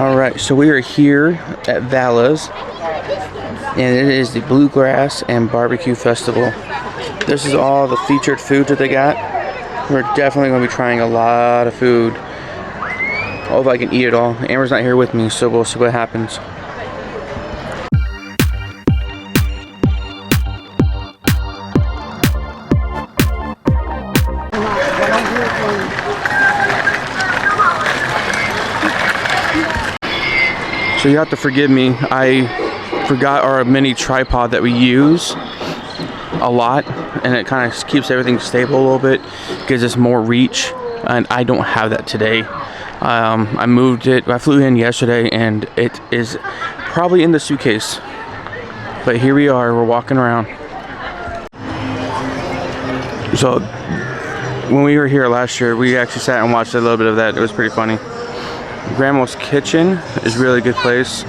Alright, so we are here at Valas, and it is the Bluegrass and BBQ Festival. This is all the featured foods that they got. We're definitely going to be trying a lot of food. Oh, if I can eat it all. Amber's not here with me, so we'll see what happens. So you have to forgive me, I forgot our mini tripod that we use a lot, and it kind of keeps everything stable a little bit, gives us more reach, and I don't have that today. I moved it, I flew in yesterday, and it is probably in the suitcase. But here we are, we're walking around. So when we were here last year, we actually sat and watched a little bit of that. It was pretty funny. Grandma's Kitchen is a really good place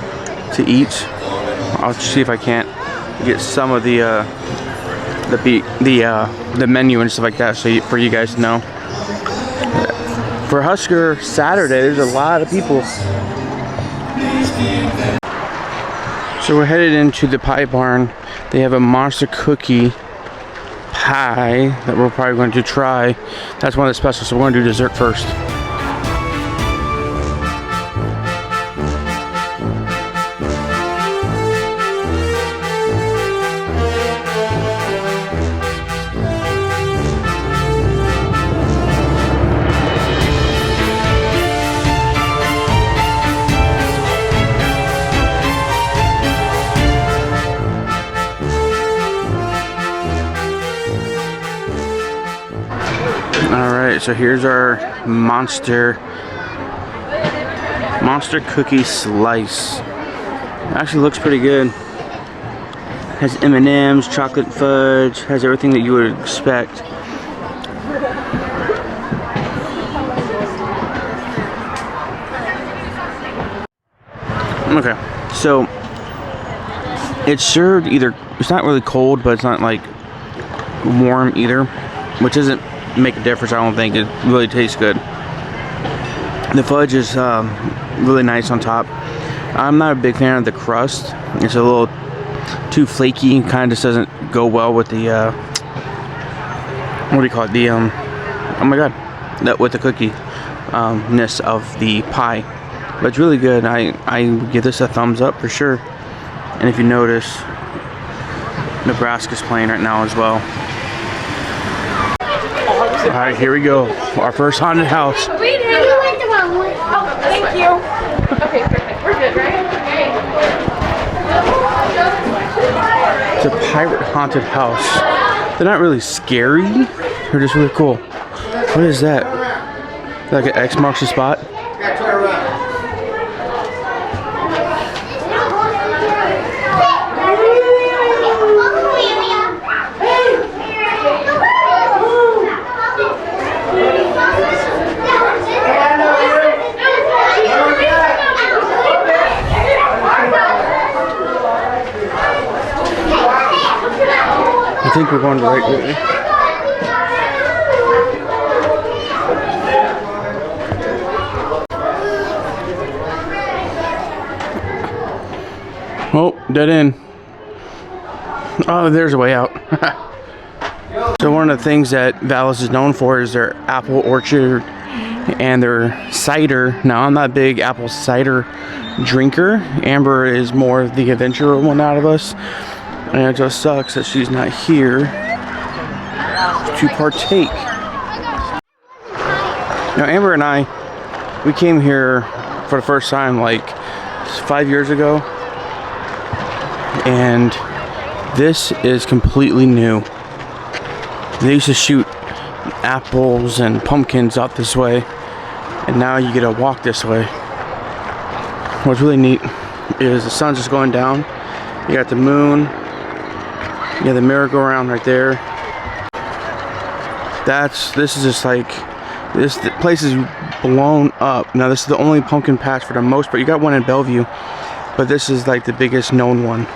to eat. I'll see if I can't get some of the menu and stuff like that, so for you guys to know. For Husker Saturday, there's a lot of people. So we're headed into the pie barn. They have a monster cookie pie that we're probably going to try. That's one of the specials, so we're going to do dessert first. Alright, so here's our monster cookie slice. It actually looks pretty good. Has M&Ms, chocolate fudge, has everything that you would expect. Okay, so it's served either, it's not really cold, but it's not like warm either, which isn't make a difference. I don't think it really tastes good. The fudge is really nice on top. I'm not a big fan of the crust. It's a little too flaky, kind of just doesn't go well with the what do you call it, the oh my god, with the cookie ness of the pie. But it's really good. I give this a thumbs up for sure. And if you notice, Nebraska's playing right now as well. Alright, here we go. Our first haunted house. Oh, thank you. Okay, perfect. We're good, right? It's a pirate haunted house. They're not really scary. They're just really cool. What is that? Like an X marks the spot? I think we're going the right way. Oh, dead end. Oh, there's a way out. So one of the things that Valas is known for is their apple orchard and their cider. Now, I'm not a big apple cider drinker. Amber is more of the adventurer one out of us. And it just sucks that she's not here to partake. Now, Amber and I, we came here for the first time like 5 years ago. And this is completely new. They used to shoot apples and pumpkins out this way. And now you get to walk this way. What's really neat is the sun's just going down. You got the moon. You got the merry-go-round right there. This is just like, the place is blown up. Now this is the only pumpkin patch for the most part. You got one in Bellevue, but this is like the biggest known one.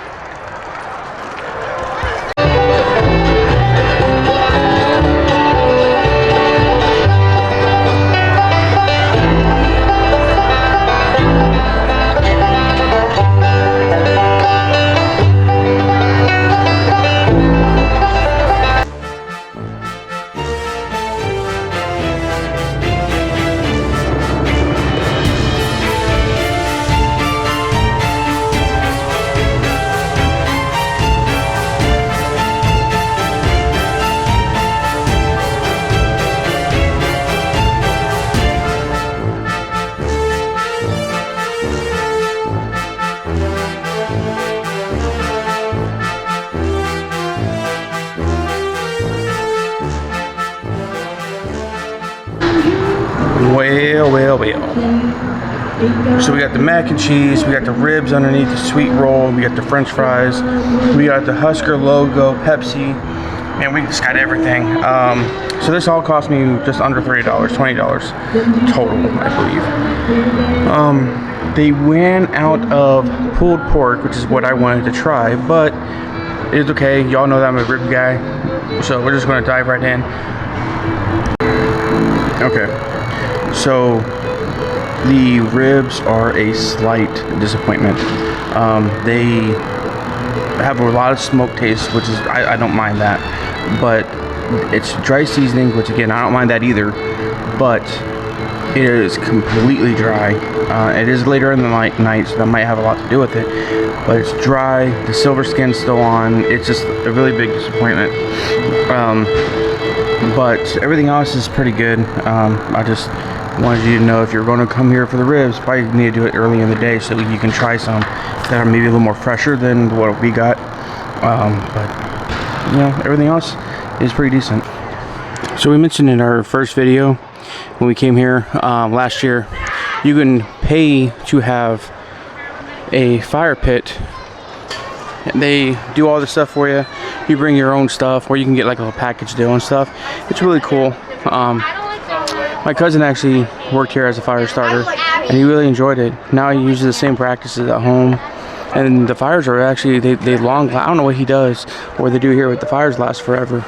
Well. So we got the mac and cheese, we got the ribs underneath the sweet roll, we got the french fries, we got the Husker logo, Pepsi, and we just got everything. So this all cost me just under $30, $20 total, I believe. They ran out of pulled pork, which is what I wanted to try, but it's okay. Y'all know that I'm a rib guy, so we're just gonna dive right in. Okay, so the ribs are a slight disappointment. They have a lot of smoke taste, which is, I don't mind that, but it's dry seasoning, which again, I don't mind that either, but it is completely dry. It is later in the night, so that might have a lot to do with it, but it's dry, the silver skin's still on. It's just a really big disappointment. But everything else is pretty good. I just wanted you to know, if you're going to come here for the ribs, probably need to do it early in the day so you can try some that are maybe a little more fresher than what we got. But you know, everything else is pretty decent. So we mentioned in our first video when we came here last year, you can pay to have a fire pit. They do all this stuff for you. You bring your own stuff, or you can get like a little package deal and stuff. It's really cool. My cousin actually worked here as a fire starter, and he really enjoyed it. Now he uses the same practices at home, and the fires are actually, they long, I don't know what he does or what they do here, but the fires last forever.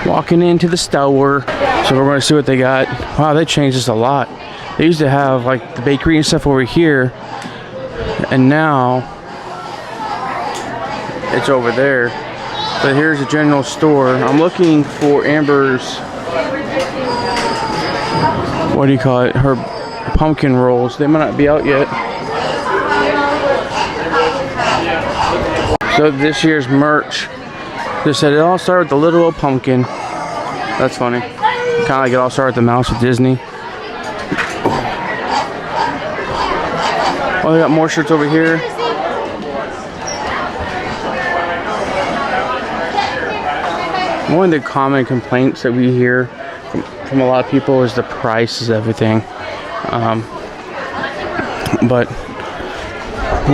Walking into the store, so we're going to see what they got. Wow, they changed this a lot. They used to have like the bakery and stuff over here, and now it's over there. But here's a general store. I'm looking for Amber's, what do you call it, her pumpkin rolls. They might not be out yet. So this year's merch, they said it all started with the little old pumpkin. That's funny. Kind of like it all started with the mouse with Disney. Oh, they got more shirts over here. One of the common complaints that we hear from a lot of people is the price is everything. But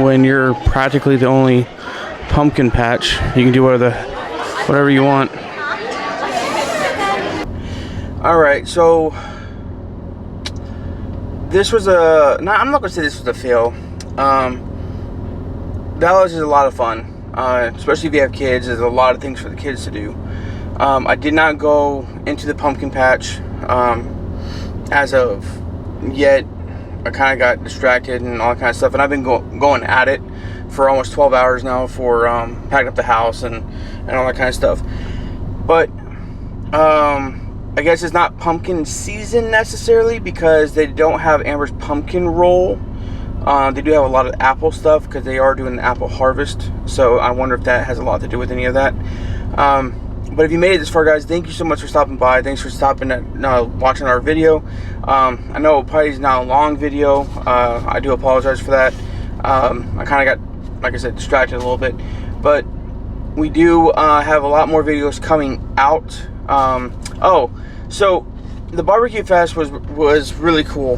when you're practically the only pumpkin patch, you can do whatever you want. Alright, so this was I'm not gonna say this was a fail. Valas is a lot of fun, especially if you have kids. There's a lot of things for the kids to do. I did not go into the pumpkin patch as of yet. I kind of got distracted and all that kind of stuff, and I've been going at it for almost 12 hours now for packing up the house and all that kind of stuff. But I guess it's not pumpkin season necessarily, because they don't have Amber's pumpkin roll. They do have a lot of apple stuff because they are doing the apple harvest, so I wonder if that has a lot to do with any of that. But if you made it this far, guys, thank you so much for stopping by. Thanks for stopping at watching our video. I know it probably is not a long video. I do apologize for that. I kind of got, like I said, distracted a little bit, but we do have a lot more videos coming out. Oh, so the barbecue fest was really cool.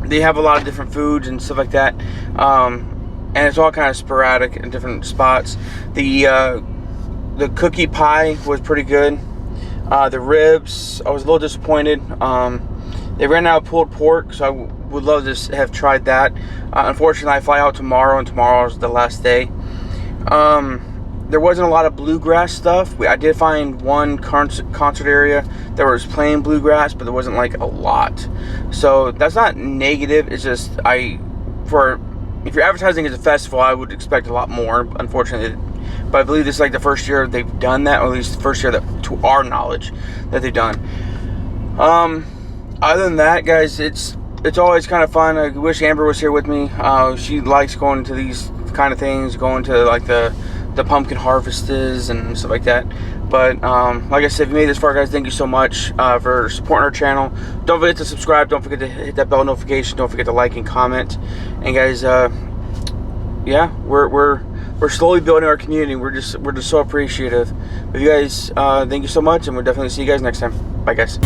They have a lot of different foods and stuff like that, and it's all kind of sporadic in different spots. The cookie pie was pretty good. The ribs, I was a little disappointed. They ran out of pulled pork, so I would love to have tried that. Unfortunately, I fly out tomorrow, and tomorrow is the last day. There wasn't a lot of bluegrass stuff. I did find one concert area that was playing bluegrass, but there wasn't like a lot. So that's not negative. It's just if you're advertising as a festival, I would expect a lot more. Unfortunately, but I believe this is like the first year they've done that, or at least the first year that, to our knowledge, that they've done. Other than that, guys, it's always kind of fun. I wish Amber was here with me. She likes going to these kind of things, going to like the pumpkin harvests and stuff like that. But like I said, if you made it this far, guys, thank you so much for supporting our channel. Don't forget to subscribe. Don't forget to hit that bell notification. Don't forget to like and comment. And guys, yeah, we're slowly building our community. We're just so appreciative of you guys. Thank you so much, and we'll definitely see you guys next time. Bye, guys.